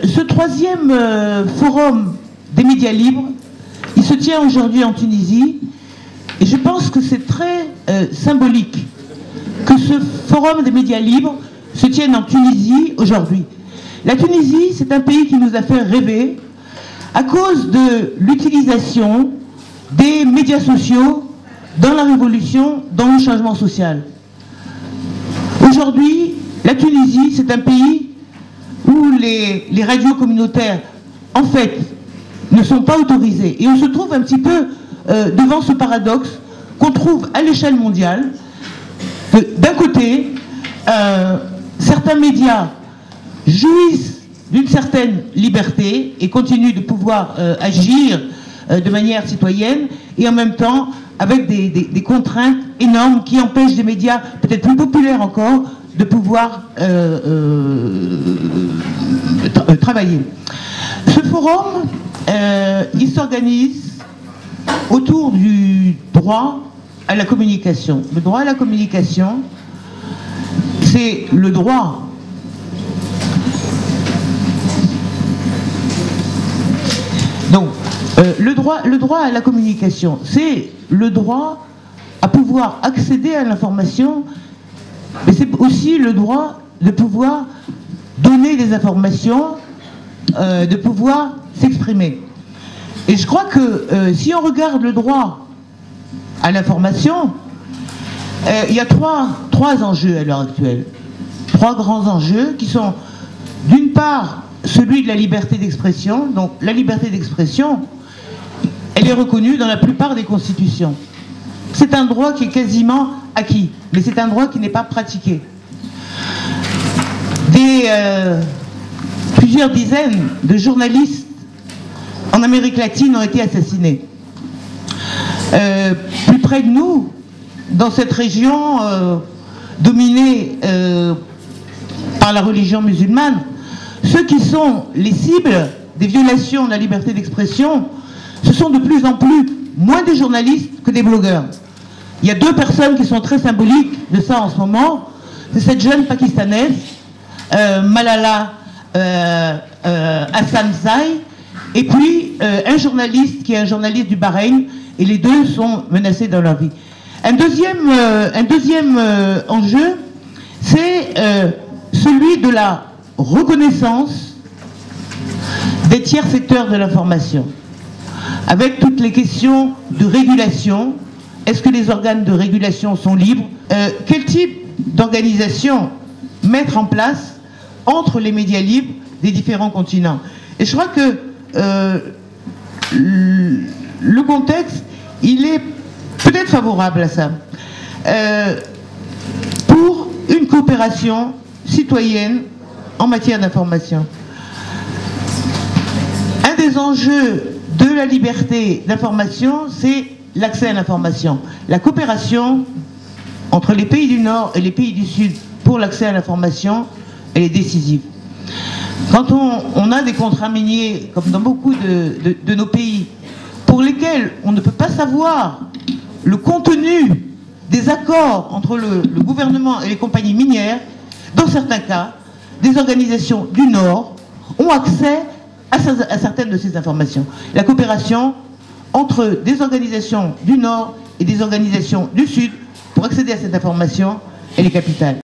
Ce troisième forum des médias libres, il se tient aujourd'hui en Tunisie et je pense que c'est très symbolique que ce forum des médias libres se tienne en Tunisie aujourd'hui. La Tunisie, c'est un pays qui nous a fait rêver à cause de l'utilisation des médias sociaux dans la révolution, dans le changement social. Aujourd'hui, la Tunisie, c'est un pays où les radios communautaires, en fait, ne sont pas autorisées. Et on se trouve un petit peu devant ce paradoxe qu'on trouve à l'échelle mondiale. D'un côté, certains médias jouissent d'une certaine liberté et continuent de pouvoir agir de manière citoyenne, et en même temps avec des contraintes énormes qui empêchent des médias peut-être plus populaires encore de pouvoir travailler. Ce forum, il s'organise autour du droit à la communication. Le droit à la communication, c'est le droit le droit à la communication, c'est le droit à pouvoir accéder à l'information, mais c'est aussi le droit de pouvoir donner des informations, de pouvoir s'exprimer. Et je crois que si on regarde le droit à l'information, il y a trois enjeux à l'heure actuelle. Trois grands enjeux qui sont, d'une part, celui de la liberté d'expression. Donc la liberté d'expression, elle est reconnue dans la plupart des constitutions. C'est un droit qui est quasiment acquis, mais c'est un droit qui n'est pas pratiqué. Plusieurs dizaines de journalistes en Amérique latine ont été assassinés. Plus près de nous, dans cette région dominée par la religion musulmane, ceux qui sont les cibles des violations de la liberté d'expression, ce sont de plus en plus moins des journalistes que des blogueurs. Il y a deux personnes qui sont très symboliques de ça en ce moment. C'est cette jeune pakistanaise, Malala Yousafzai, et puis un journaliste qui est un journaliste du Bahreïn, et les deux sont menacés dans leur vie. Un deuxième enjeu, c'est celui de la reconnaissance des tiers secteurs de l'information, avec toutes les questions de régulation. Est-ce que les organes de régulation sont libres? Quel type d'organisation mettre en place entre les médias libres des différents continents? Et je crois que le contexte, il est peut-être favorable à ça, pour une coopération citoyenne en matière d'information. Un des enjeux de la liberté d'information, c'est l'accès à l'information. La coopération entre les pays du Nord et les pays du Sud pour l'accès à l'information, elle est décisive. Quand on a des contrats miniers, comme dans beaucoup de nos pays, pour lesquels on ne peut pas savoir le contenu des accords entre le gouvernement et les compagnies minières, dans certains cas, des organisations du Nord ont accès à certaines de ces informations. La coopération entre des organisations du Nord et des organisations du Sud pour accéder à cette information, elle est capitale.